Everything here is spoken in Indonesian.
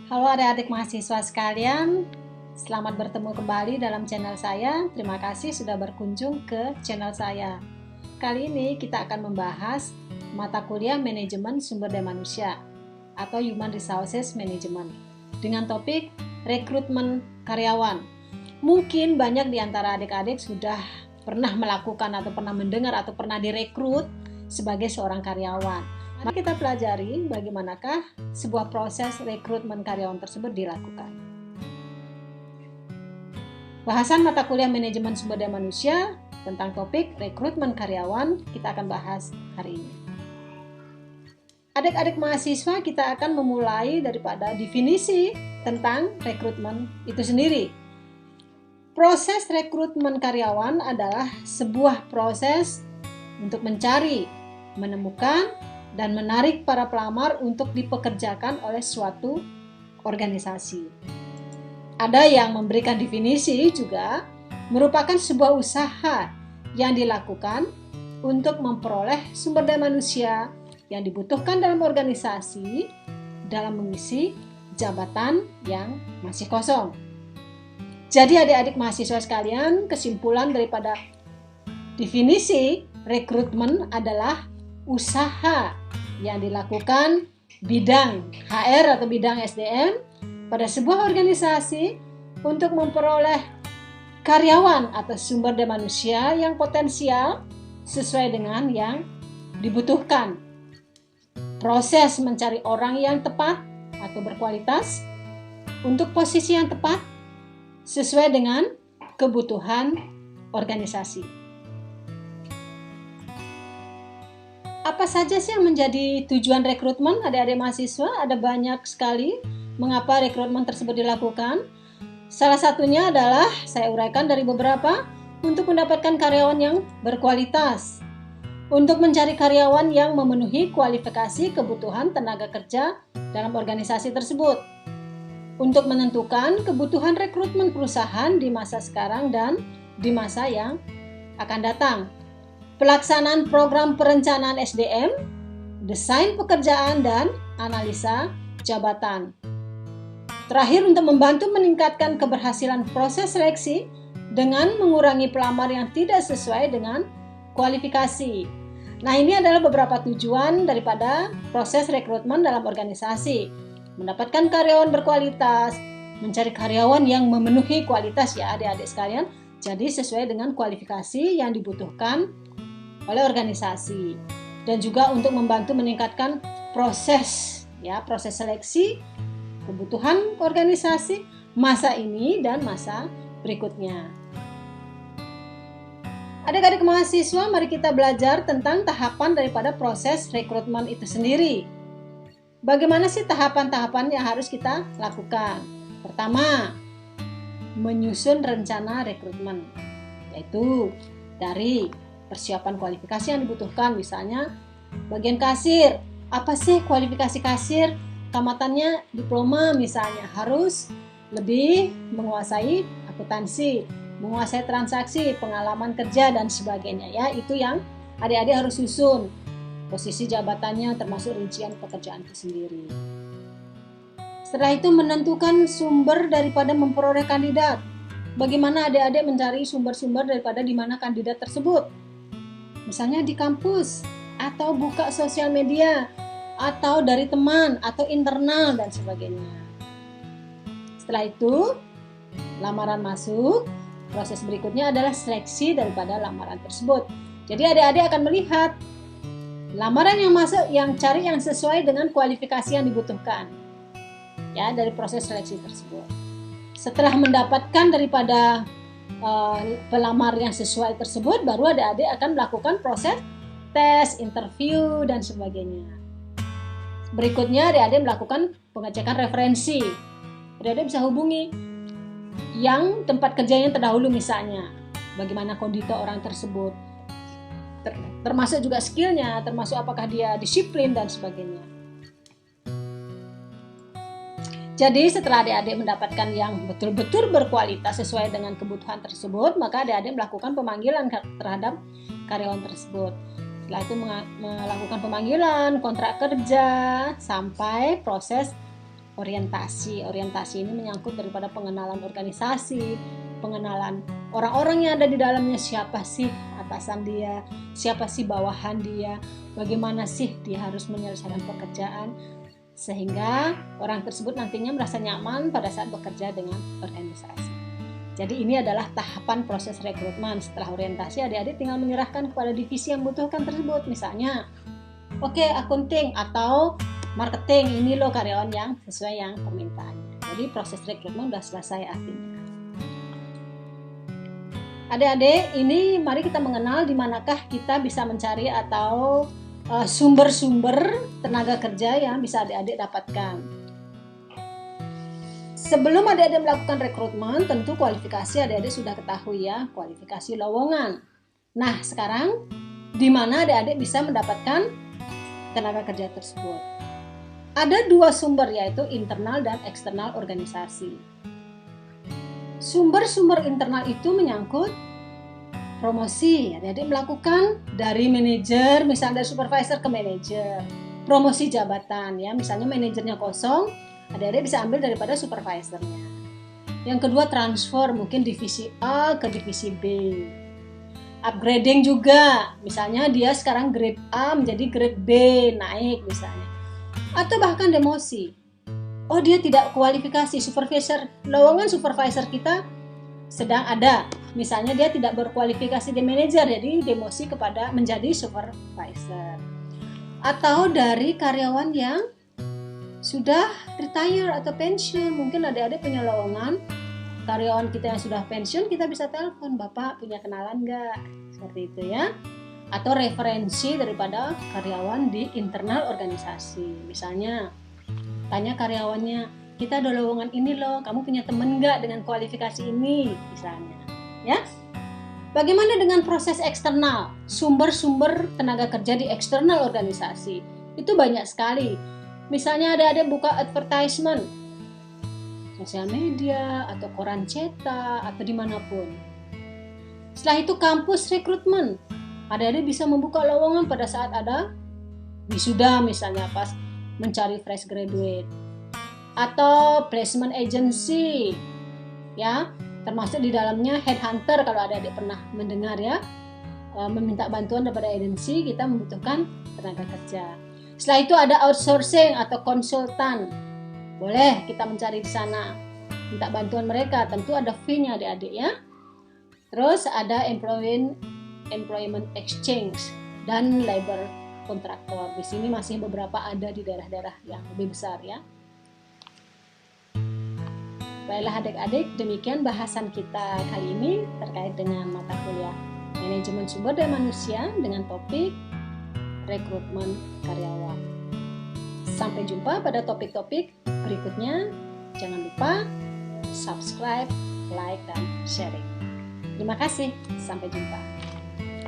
Halo adik-adik mahasiswa sekalian, selamat bertemu kembali dalam channel saya. Terima kasih sudah berkunjung ke channel saya. Kali ini kita akan membahas mata kuliah Manajemen Sumber Daya Manusia atau Human Resources Management dengan topik rekrutmen karyawan. Mungkin banyak di antara adik-adik sudah pernah melakukan atau pernah mendengar atau pernah direkrut sebagai seorang karyawan. Mari kita pelajari bagaimanakah sebuah proses rekrutmen karyawan tersebut dilakukan. Bahasan mata kuliah Manajemen Sumber Daya Manusia tentang topik rekrutmen karyawan kita akan bahas hari ini. Adik-adik mahasiswa, kita akan memulai daripada definisi tentang rekrutmen itu sendiri. Proses rekrutmen karyawan adalah sebuah proses untuk mencari, menemukan, dan menarik para pelamar untuk dipekerjakan oleh suatu organisasi. Ada yang memberikan definisi juga merupakan sebuah usaha yang dilakukan untuk memperoleh sumber daya manusia yang dibutuhkan dalam organisasi dalam mengisi jabatan yang masih kosong. Jadi adik-adik mahasiswa sekalian, kesimpulan daripada definisi rekrutmen adalah usaha yang dilakukan bidang HR atau bidang SDM pada sebuah organisasi untuk memperoleh karyawan atau sumber daya manusia yang potensial sesuai dengan yang dibutuhkan. Proses mencari orang yang tepat atau berkualitas untuk posisi yang tepat sesuai dengan kebutuhan organisasi. Apa saja sih yang menjadi tujuan rekrutmen adik-adik mahasiswa? Ada banyak sekali mengapa rekrutmen tersebut dilakukan. Salah satunya adalah saya uraikan dari beberapa untuk mendapatkan karyawan yang berkualitas, untuk mencari karyawan yang memenuhi kualifikasi kebutuhan tenaga kerja dalam organisasi tersebut, untuk menentukan kebutuhan rekrutmen perusahaan di masa sekarang dan di masa yang akan datang. Pelaksanaan program perencanaan SDM, desain pekerjaan, dan analisa jabatan. Terakhir, untuk membantu meningkatkan keberhasilan proses seleksi dengan mengurangi pelamar yang tidak sesuai dengan kualifikasi. Nah, ini adalah beberapa tujuan daripada proses rekrutmen dalam organisasi. Mendapatkan karyawan berkualitas, mencari karyawan yang memenuhi kualitas ya adik-adik sekalian. Jadi sesuai dengan kualifikasi yang dibutuhkan oleh organisasi, dan juga untuk membantu meningkatkan proses seleksi kebutuhan organisasi masa ini dan masa berikutnya. Adik-adik mahasiswa, mari kita belajar tentang tahapan daripada proses rekrutmen itu sendiri. Bagaimana sih tahapan-tahapan yang harus kita lakukan? Pertama, menyusun rencana rekrutmen, yaitu dari persiapan kualifikasi yang dibutuhkan. Misalnya bagian kasir, apa sih kualifikasi kasir? Tamatannya diploma misalnya, harus lebih menguasai akuntansi, menguasai transaksi, pengalaman kerja dan sebagainya ya. Itu yang adik-adik harus susun. Posisi jabatannya termasuk rincian pekerjaan itu sendiri. Setelah itu menentukan sumber daripada memperoleh kandidat. Bagaimana adik-adik mencari sumber-sumber daripada di mana kandidat tersebut? Misalnya di kampus, atau buka sosial media, atau dari teman, atau internal, dan sebagainya. Setelah itu, lamaran masuk. Proses berikutnya adalah seleksi daripada lamaran tersebut. Jadi adik-adik akan melihat lamaran yang masuk, yang cari yang sesuai dengan kualifikasi yang dibutuhkan ya dari proses seleksi tersebut. Setelah mendapatkan daripada pelamar yang sesuai tersebut, baru adik-adik akan melakukan proses tes, interview, dan sebagainya. Berikutnya adik-adik melakukan pengecekan referensi. Adik-adik bisa hubungi yang tempat kerjanya terdahulu misalnya, bagaimana kondisi orang tersebut, termasuk juga skillnya, termasuk apakah dia disiplin dan sebagainya. Jadi setelah adik-adik mendapatkan yang betul-betul berkualitas sesuai dengan kebutuhan tersebut, maka adik-adik melakukan pemanggilan terhadap karyawan tersebut. Setelah itu melakukan pemanggilan, kontrak kerja, sampai proses orientasi. Orientasi ini menyangkut daripada pengenalan organisasi, pengenalan orang-orang yang ada di dalamnya, siapa sih atasan dia, siapa sih bawahan dia, bagaimana sih dia harus menyelesaikan pekerjaan, sehingga orang tersebut nantinya merasa nyaman pada saat bekerja dengan organisasi. Jadi ini adalah tahapan proses rekrutmen. Setelah orientasi, adik-adik tinggal menyerahkan kepada divisi yang membutuhkan tersebut. Misalnya, oke, accounting atau marketing, ini loh karyawan yang sesuai yang permintaannya. Jadi proses rekrutmen sudah selesai artinya. Adik-adik, ini mari kita mengenal di manakah kita bisa mencari atau sumber-sumber tenaga kerja yang bisa adik-adik dapatkan. Sebelum adik-adik melakukan rekrutmen, tentu kualifikasi adik-adik sudah ketahui ya, kualifikasi lowongan. Nah, sekarang di mana adik-adik bisa mendapatkan tenaga kerja tersebut? Ada dua sumber, yaitu internal dan eksternal organisasi. Sumber-sumber internal itu menyangkut promosi. Adik-adik melakukan dari manajer, misalnya dari supervisor ke manajer. Promosi jabatan ya, misalnya manajernya kosong, adik-adik bisa ambil daripada supervisornya. Yang kedua, transfer, mungkin divisi A ke divisi B. Upgrading juga, misalnya dia sekarang grade A menjadi grade B, naik misalnya. Atau bahkan demosi. Oh, dia tidak kualifikasi, supervisor, lowongan supervisor kita sedang ada. Misalnya dia tidak berkualifikasi di manajer, jadi demosi kepada menjadi supervisor. Atau dari karyawan yang sudah retire atau pensiun, mungkin adik-adik punya lowongan karyawan kita yang sudah pensiun, kita bisa telepon, Bapak punya kenalan nggak? Seperti itu ya. Atau referensi daripada karyawan di internal organisasi. Misalnya tanya karyawannya, kita ada lowongan ini loh, kamu punya temen nggak dengan kualifikasi ini, misalnya ya. Bagaimana dengan proses eksternal? Sumber-sumber tenaga kerja di eksternal organisasi itu banyak sekali. Misalnya ada buka advertisement, sosial media atau koran cetak atau dimanapun. Setelah itu kampus rekrutmen, adik-adik bisa membuka lowongan pada saat ada wisuda, misalnya pas mencari fresh graduate. Atau placement agency ya, termasuk di dalamnya headhunter, kalau adik-adik pernah mendengar ya, meminta bantuan daripada agensi, kita membutuhkan tenaga kerja. Setelah itu ada outsourcing atau konsultan, boleh kita mencari di sana, minta bantuan mereka, tentu ada fee-nya adik-adik ya. Terus ada employment exchange dan labor kontraktor. Di sini masih beberapa ada di daerah-daerah yang lebih besar ya. Baiklah adik-adik, demikian bahasan kita kali ini terkait dengan mata kuliah Manajemen Sumber Daya Manusia dengan topik rekrutmen karyawan. Sampai jumpa pada topik-topik berikutnya. Jangan lupa subscribe, like, dan sharing. Terima kasih. Sampai jumpa.